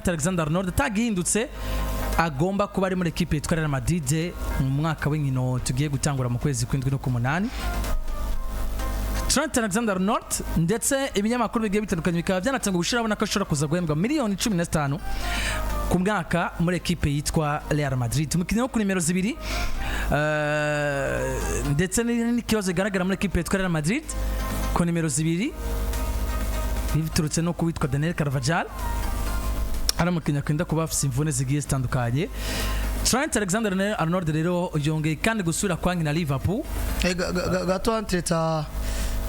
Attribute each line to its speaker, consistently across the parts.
Speaker 1: Alexander Arnold tagihindutse agomba kuba ari muri equipe yitwa Real Madrid mu mwaka w'inkino tugiye gutangura mu kwezi kw'indwi no ku munani. Trent Alexander Arnold ndetse ibinyamakuru bigiye bitandukanye bikaba byanatanga gushira abona ko ashobora kuza guhembwa miliyoni 15 ku mwaka muri equipe yitwa Real Madrid. Umukinnyi wo ku nimero 2 ndetse n'ikibazo igaragara muri equipe yitwa Real Madrid ku nimero 2 biturutse no kuwitwa Daniel Carvajal ari umukinnyi akunda kuba afite imvune zigiye zitandukanye. Trent Alexander Arnold rero yongeye kandi gusubira kwangi na Liverpool
Speaker 2: gato antreta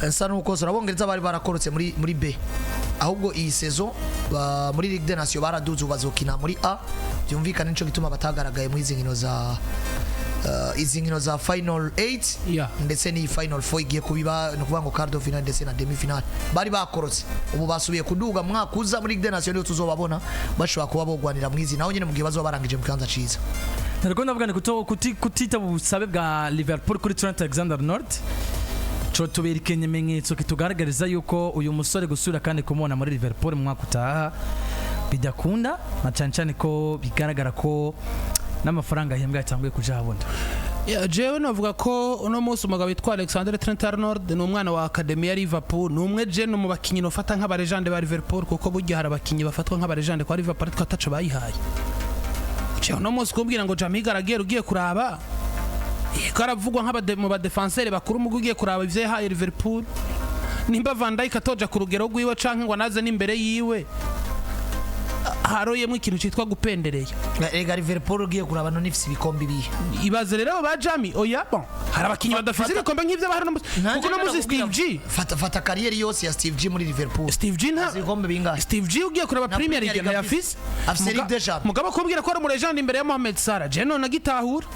Speaker 2: nsa nuko urabongereza bari barakorotse muri B, ahubwo iyi saison muri Ligue des Nations baraduze bazokina muri A, byumvikana nico gituma batagaragaye muri izi nkino za final 8 ndetse ni final 4 igiye kubiba no kuvuga ngo quart de finale ndetse na demi finale bari bakorotse. Ubu basubiye kuduga mwaka uza muri Ligue des Nations tuzobabona bashobora kuba bogwanira mwizi naho nyine mu gihe bazo barangije mu kibanza ciza.
Speaker 1: Nariko ndavuga ni kutita busabe bwa Liverpool kuri Trent Alexander Arnold cyo tubera ikimenyetso kitugaragariza yuko uyu musore gusura kandi kumubona muri Liverpool mu mwaka utaha bidakunda na cyane ko bigaragara ko n'amafaranga ahembwa yatanguye kuja habona.
Speaker 3: Jewe navuga ko uno munsi umugabo witwa Alexander Trent Arnold ni umwana wa Academy ya Liverpool, ni umwe je no mu bakinyi no fata nk'abarejande ba Liverpool kuko burya hari abakinyi bafatwa nk'abarejande kwa Liverpool twataca bayihaye. Je uno munsi kumbwira ngo Jamie Gallagher ugiye kuraba karavugwa mu badefenseur bakuru mu ugiye kuraba ivye haye Liverpool, nimba Van Dijk atoja ku rugero rwiwe canke ngo naze n'imbere yiwe haroyemwe ikintu cyitwa gupendereye.
Speaker 2: Ega Liverpool ugiye kuraba no nifisi bikombe bihe
Speaker 3: ibaze rero ba Jamie oya bon hari abakinyi badafise bikombe nk'ivyo bahari kuko no muzi Steve G
Speaker 2: fata kariyeri yose ya Steve G muri Liverpool.
Speaker 3: Steve G nta bikombe bingahe? Steve G ugiye kuraba Premier League na yafise
Speaker 2: afise Ligue des Champions.
Speaker 3: Mugabo kumbwira ko ari mu legende imbere ya Mohamed Salah je none agitahura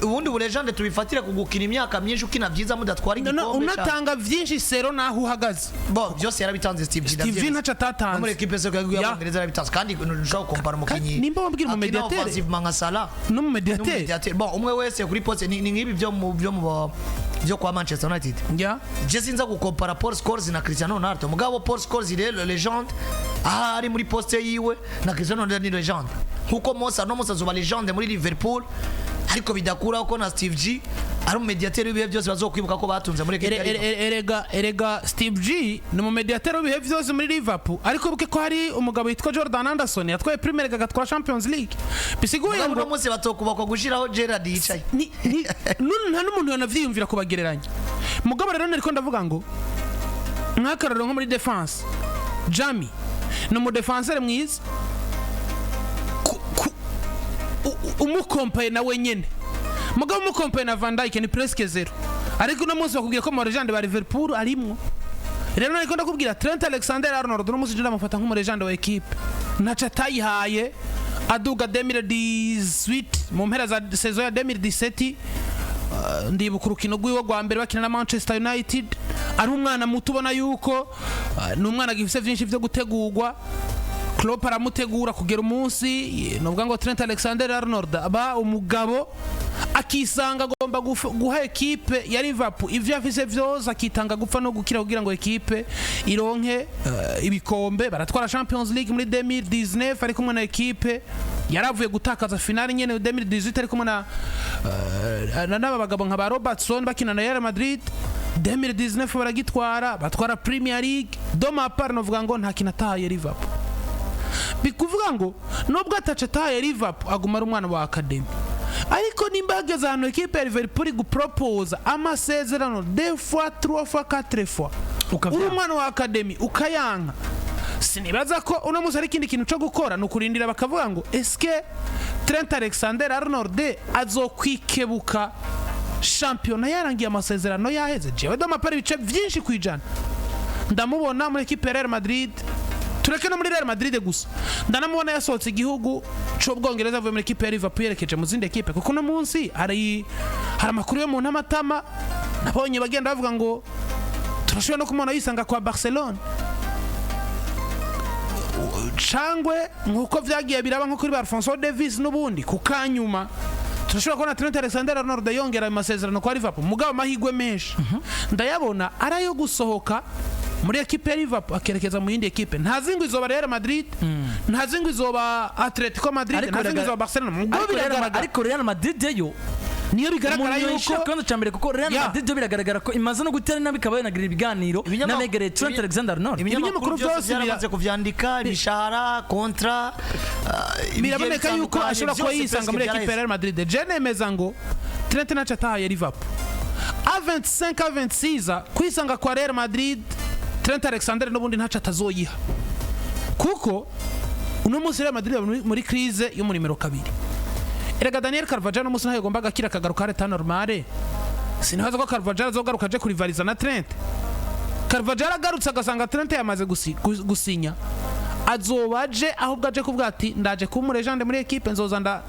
Speaker 2: ubundi burejande tubifatira kugukina imyaka myinshi ukina byiza mudatwara igikombe
Speaker 3: cyane unatanga vyinshi sero naho uhagaze
Speaker 2: bo byose yarabitanze Steve G.
Speaker 3: Steve G ntaca tatanze
Speaker 2: muri equipe se y'Abongereza yarabitanze kandi nshaka kompara umukinyi
Speaker 3: nimba wabwira mu mediateur
Speaker 2: manga Salah
Speaker 3: no mu mediateur
Speaker 2: bon umwe wese kuri poste ni ngibi byo kwa Manchester United je sinza gukompara Paul Scholes na Cristiano Ronaldo. Mugabo Paul Scholes le legende ari muri poste yiwe na Cristiano Ronaldo ni legende kuko Mosa no Mosa zuba legende muri Liverpool ariko bidakura ko na Steve G ari mu mediateur w'ibihe byose bazokwibuka ko batunze muri
Speaker 3: erega Steve G ni mu mediateur w'ibihe byose muri Liverpool ariko buke ko hari umugabo yitwa Jordan Anderson yatwaye Premier League agatwara Champions League bisiguye ngo
Speaker 2: umunsi batokubako gushiraho Gerrard yicaye
Speaker 3: nta n'umuntu yanavyiyumvira kubagereranya. Mugabo rero nariko ndavuga ngo mwakararo nko muri defense Jamie no mu defenseur mwiza umukompaye nawe nyene mugabo umukompaye na Van Dijk ni presque zero ariko no munsi bakubwiye ko mu legende ba Liverpool arimwo. Rero nariko ndakubwira Trent Alexander Arnold no munsi jira mufata nk'umu legende wa equipe ntaca tayihaye aduga 2018 mu mpera za saison ya 2017 ndibuka urukino rw'iwe rwa mbere bakina na Manchester United ari umwana muto ubona yuko ni umwana gifise vyinshi vyo gutegurwa Klopp aramutegura kugera umunsi nubwo ngo Trent Alexander Arnold aba umugabo akisanga agomba guha equipe ya Liverpool ivyo afise vyose akitanga gupfa no gukira kugira ngo equipe ironke ibikombe. Baratwara Champions League muri 2019 ari kumwe na equipe yaravuye gutakaza finale nyene 2018 ari kumwe na n'abagabo nka ba Robertson bakina na Real Madrid 2019 baragitwara batwara Premier League doma par no vuga ngo nta kinataye Liverpool bikuvuga ngo nubwo atacataye Liverpool aguma ari umwana wa Academy ariko nimbageza hano equipe ya Liverpool gupropose amasezerano 2 fois 3 fois 4 fois uri umwana wa Academy ukayanga sinibaza ko uno musi ari kindi kintu cyo gukora no kurindira bakavuga ngo eske Trent Alexander Arnold azokwikebuka championnat yarangiye amasezerano yaheze. Jewe damapara ibice byinshi kwijana ndamubona muri equipe ya Real Madrid tureke no muri Real Madrid gusa ndanamubona yasohotse igihugu cyo Bwongereza avuye muri equipe ya Liverpool yerekeje mu zindi equipe kuko no munsi hari amakuru yo mu ntamatama nabonye bagenda bavuga ngo turashobora no kumona yisanga kwa Barcelona cangwe nkuko vyagiye biraba nko kuri Alphonso Davies n'ubundi kukanyuma turashobora kubona Trent Alexander Arnold yongera amasezerano kwa Liverpool mugabo mahigwe menshi ndayabona arayo gusohoka muri ekipe ya Liverpool akerekeza mu yindi ekipe ntazi ngo izoba Real Madrid ntazi ngo izoba Atletico Madrid ntazi ngo izoba Barcelona
Speaker 1: ariko Real Madrid yo
Speaker 3: niyo bigaragara yuko
Speaker 1: kandi cyambere kuko Real Madrid biragaragara ko imaze no gutera nabi kabaye nagira ibiganiro n'amegereye Trent Alexander-Arnold
Speaker 2: ibinyamakuru byose byamaze kuvyandika imishahara kontra
Speaker 3: biraboneka yuko ashobora kuba yisanga muri ekipe ya Real Madrid je nemeza ngo Trent nacha tahaye Liverpool A25 A26 kwisanga kwa Real Madrid Trent Alexander n'ubundi ntacha tazoyiha kuko uno munsi Real Madrid muri crise yo muri numero 2 erega Daniel Carvajal no musi nayo gombaga kira kagaruka reta normale sinahaza ko Carvajal azogaruka je kurivaliza na Trent Carvajal agarutse agasanga Trent yamaze gusinya azobaje ahubwo aje kuvuga ati ndaje kuba legende muri equipe nzoza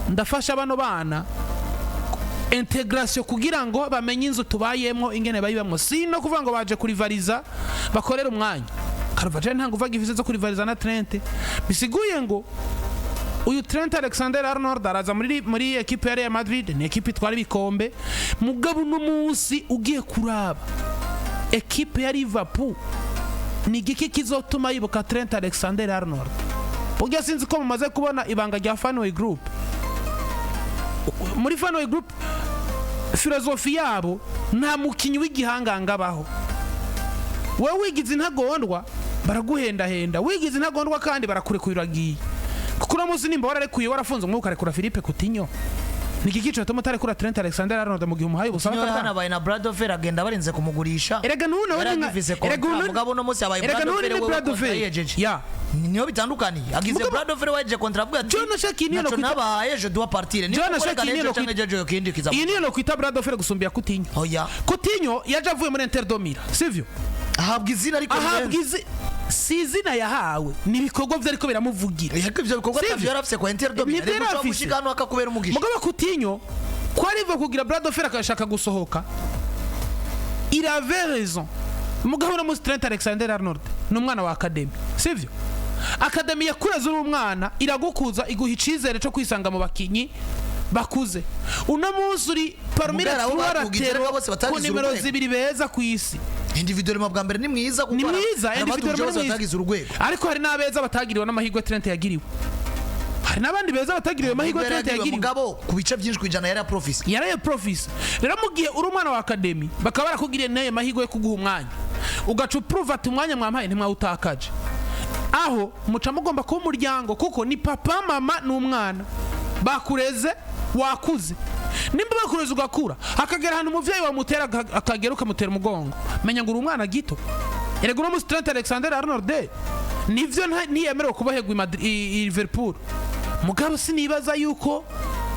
Speaker 3: ndafasha bano bana integration kugira ngo bamenye inzu tubayemo ingene bayibamo sino kuvuga ngo baje kurivaliza bakorera umwanya Carvajal ntango uvaga ivize zo kurivaliza na Trent bisiguye ngo uyu Trent Alexander-Arnold araza muri ekipe ya Real Madrid ni ekipe itwara ibikombe mugabo n'umunsi ugiye kuraba ekipe ya Liverpool ni giki kizotuma yibuka Trent Alexander-Arnold ubwo sinzi ko mumaze kubona ibanga rya Fanway Group muri Fanway Group filozofi yabo nta mukinyi w'igihanganga baho wewe wigize intagondwa baraguhenda wigize intagondwa kandi barakurekuragiye kuko muzi nimba wararekuye warafunze umwuka arekura Philippe Coutinho niki kico tomo tarekura Trent Alexander-Arnold mu gihe umuhaye ubusaba
Speaker 2: hana bayina Bradford agenda barinze kumugurisha
Speaker 3: erega ntuno
Speaker 2: erega mugabo no munsi abaye
Speaker 3: Bradford ya
Speaker 2: niyo bitandukanye agize Bradford waje kontra avuga ati
Speaker 3: John Shakini no
Speaker 2: nabaye je dois partir
Speaker 3: niyo no kwita Bradford gusumbya Coutinho
Speaker 2: oya
Speaker 3: Coutinho yaje avuye muri Inter de Milan sivyo
Speaker 2: ahabwa izina ariko
Speaker 3: sizina yahawe nibikorwa vyo ariko biramuvugira
Speaker 2: yako ivyo bikorwa tavyo yarafise kwa Inter de Milan ariko mushikano akakubera umugisha
Speaker 3: mugabo Coutinho kwariva kugira Bradford akashaka gusohoka il avait raison mugabo na Trent Alexander-Arnold n'umwana wa academy sivyo academy yakureze umwana iragukuza iguha icizere cyo kwisanga mu bakinyi bakuze uno munsi uri parmi la tuwaratero ku nimero 2 beza ku isi
Speaker 2: individuellement bwa mbere ni mwiza
Speaker 3: kuko individuellement
Speaker 2: batagize urugwego
Speaker 3: ariko hari nabeza batagiriwe n'amahirwe Trent yagiriwe hari nabandi beza batagiriwe amahirwe Trent yagiriwe
Speaker 2: mugabo ku bice byinshi kwijana yari profisi
Speaker 3: rero mu gihe uri umwana wa academy bakaba barakugiriye naye mahirwe yo kuguha umwanya ugacu prove ati umwanya mwampaye ntimwawutakaje aho muca mugomba kuba umuryango kuko ni papa mama n'umwana bakureze wakuze nimba bakureze ugakura akagera hano umuvyeyi wamutera akagera ukamutera umugongo menya ngo uri umwana gito erega uno Trent Alexander-Arnold nivyo ntiyemerewe kubahegwa Liverpool mugabo sinibaza yuko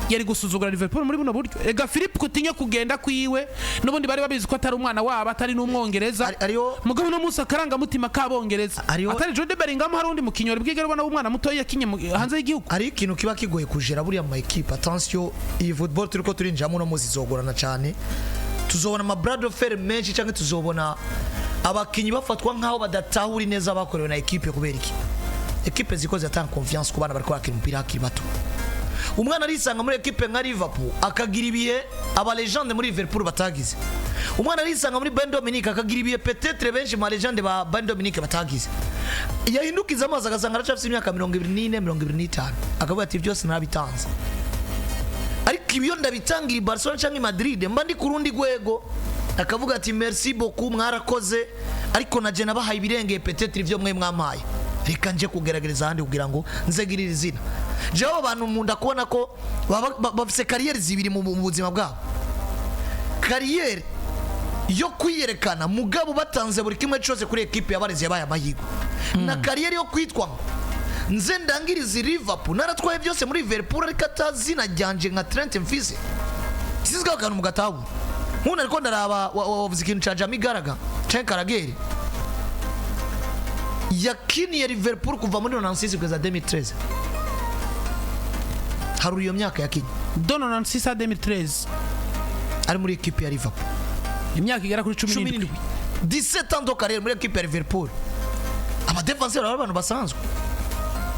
Speaker 3: yari gusuzugura Liverpool muri buno buryo ega Philippe Coutinho kugenda kwiwe nubundi bari babizi ko atari umwana wabo atari n'umwongereza mugabo no musa karanga mutima kabongereza atari Jude Bellingham hari undi mukinyori bwigera ubona umwana muto yakinye hanze y'igihugu
Speaker 2: ari ikintu kiba kigoye kujera buri ama equipe attention iyi football turiko turinjamo no muzi zogorana cyane tuzobona ama Bradford menshi cyangwa tuzobona abakinyi bafatwa nkaho badatahuri neza bakorewe na equipe kubera iki equipe zikoze atanga confiance ku bana bari kwakira umupira hakiri bato umwana arisanga muri equipe nka Liverpool akagira ibihe aba legende muri Liverpool batagize umwana arisanga muri Bayern Dominique akagira ibihe peut-être benshi ma legende ba Bayern Dominique batagize yahindukiza amazi agasanga aracafise imyaka 24 25 akavuga ati byose nabitanze ariko ibyo ndabitangira Barcelona cyangwa Madrid mba ndi kurundi gwego akavuga ati merci beaucoup mwarakoze ariko naje nabahaye ibirengeye peut-être ivyo mwe mwamaye reka nje kugerageza handi kugira ngo nzegirire izina jewe abantu munda kubona ko bafise kariyeri zibiri mu buzima bwabo kariyeri yo kwiyerekana mugabo batanze buri kimwe cyose kuri equipe yabareze yabaye amahirwe na kariyeri yo kwitwa nze ndangiriza Liverpool naratwaye byose muri Liverpool ariko atazina ryanje nka Trent mfise sizga akantu mugatabu nkuna ariko ndaraba wavuze ikintu ca Jamie Garaga Trent Karageri yakiniye Liverpool kuva muri 96 kugeza 2013 haruri iyo myaka yakinye
Speaker 3: 96 2013
Speaker 2: ari muri equipe ya Liverpool
Speaker 3: imyaka igera kuri 17
Speaker 2: 17 ans de carrière muri equipe ya Liverpool ama défenseur abantu basanzwe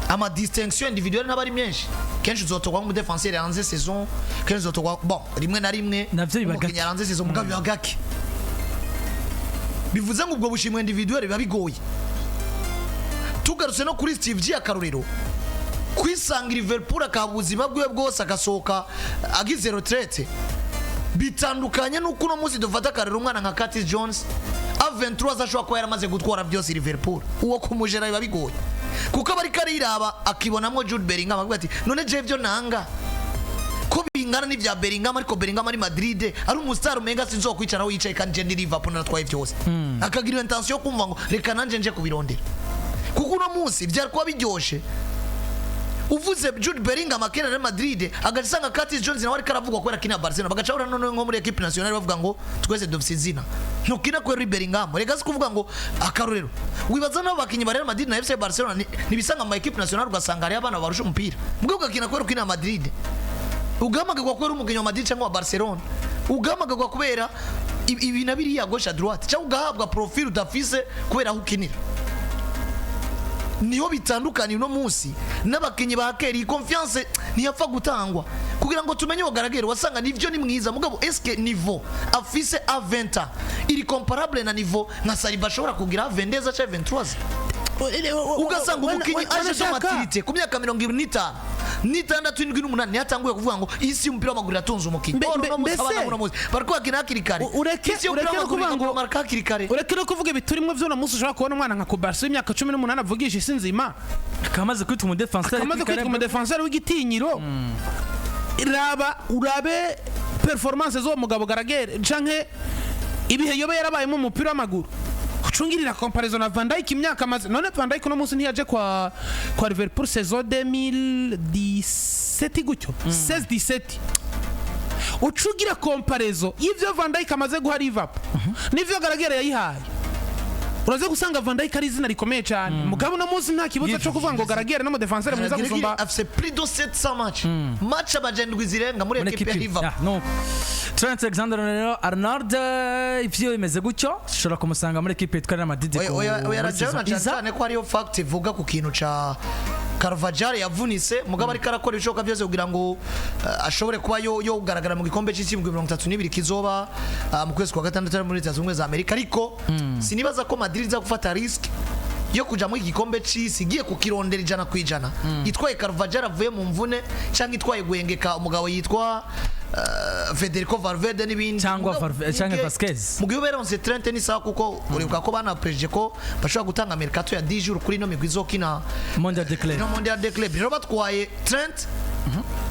Speaker 2: ama distinction individuelle n'abari menshi kenshi uzotogwa mu défenseur yanze saison kenshi uzotogwa bon rimwe na rimwe
Speaker 1: navyo bibagaki
Speaker 2: yanze saison mugabe bibagaki bivuze ngo ubwo bushimwe individuel biba bigoye. Tugarutse no kuri Steve G akarorero kwisanga Liverpool akabuzima bwe bwose agasohoka agize retraite bitandukanye nuko uno munsi dufata karero umwana nka Curtis Jones A23 azashobora kuba yaramaze gutwara byose Liverpool uwo kumujera biba bigoye kuko bari kariraba akibonamo Jude Bellingham avuga ati none je byo nanga ko bingana n'ivya Bellingham ariko Bellingham ari Madrid ari umustar umenga sinzokwicara aho yicaye kandi je ndi Liverpool natwaye byose akagira intention yo kumva ngo reka nanje nje kubirondera kuko uno munsi byari kuba biryoshe uvuze Jude Bellingham akina na Madrid agasanga Curtis Jones nawe ariko aravugwa ko yakina Barcelona bagacabura none nko muri equipe nationale bavuga ngo twese dufite izina ntukina ko Bellingham rega se kuvuga ngo akarorero wibaza nabo bakinyi ba Real Madrid na FC Barcelona nibisanga mu equipe nationale ugasanga ari abana barusha umupira mbwo ugakina ko ukina Madrid ugamagagwa ko umugenyo wa Madrid cyangwa wa Barcelona ugamagagwa kubera ibina biri ya gauche à droite cyangwa ugahabwa profil udafise kubera aho ukinira niho bitandukanye uno munsi n'abakinyi ba keri confiance ntiyapfa gutangwa kugira ngo tumenye ugaragere wasanga nivyo ni mwiza mugabo eske niveau afise a 20 iri comparable na niveau nka Saliba ashobora kugira 22 cyangwa 23 ugasanga umukinyi aje zo maturité ku myaka 25 n'itandatu indwi n'umunani yatanguye kuvuga ngo isi umupira w'amaguru yatunze umukinyi no musabana muri muzi bariko akina kirikare
Speaker 3: ureke kuvuga ngo
Speaker 2: marka kirikare
Speaker 3: ureke no kuvuga ibiturimo vyo no musi ushobora kubona umwana nka Kubarsi w'imyaka 18 avugisha isi nzima
Speaker 1: kamaze kwita umu
Speaker 3: defenseur w'igitinyiro urabe performance zo mugabo garagere canke ibihe yobe yarabayemo umupira w'amaguru ucungirira comparison na Van Dijk imyaka maze none Van Dijk no munsi ntiyaje kwa Liverpool saison 2017 gutyo 16-17 ucugira comparison ivyo Van Dijk amaze guha Liverpool nivyo garagera yayihaye uraze gusanga Van Dijk ari izina rikomeye cyane mugabo no munsi nta kibuza cyo kuvuga ngo garagera no mu defenseur mwiza gusumba
Speaker 2: afise plus de 700 match abajendwi zirenga muri equipe ya Liverpool.
Speaker 1: Trent Alexander-Arnold ivyo bimeze gutyo shora kumusanga muri equipe yitwa Madrid
Speaker 2: ko oya cyane ko ariyo fact ivuga ku kintu ca Carvajal yavunise mugabo ari karakora ibishoboka byose kugira ngo ashobore kuba yo ugaragara mu gikombe cy'isi 32 kizoba mu kwezi kwa gatandatu muri Leta Zunze za Amerika ariko sinibaza ko Madrid za gufata risk yo kuja muri gikombe cy'isi giye kukirondera 100% itwaye Carvajal avuye mu mvune cyangwa itwaye guhengeka umugabo yitwa Federico Valverde n'ibindi
Speaker 1: cyangwa Vasquez
Speaker 2: mu gihe beronse Trent ni sawa kuko uribuka ko bana preje ko bashobora gutanga mercato ya 10 jours kuri no migwi izokina
Speaker 1: Mondial de
Speaker 2: Club rero batwaye Trent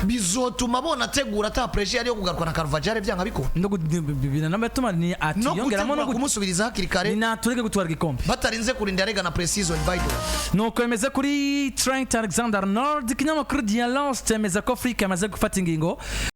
Speaker 2: bizotuma bona tegura ta pressure yo kugaruka na Carvajal byanga biko
Speaker 1: bibina nabatuma ni ati yongeramo no
Speaker 2: kumusubiriza hakiri kare
Speaker 1: ni naturege gutwara gikombe
Speaker 2: batarinze kurinda rega na precision by the
Speaker 1: nuko emeze kuri Trent Alexander-Arnold kinyamakuru Dialance temeza ko Afrika amaze gufata ingingo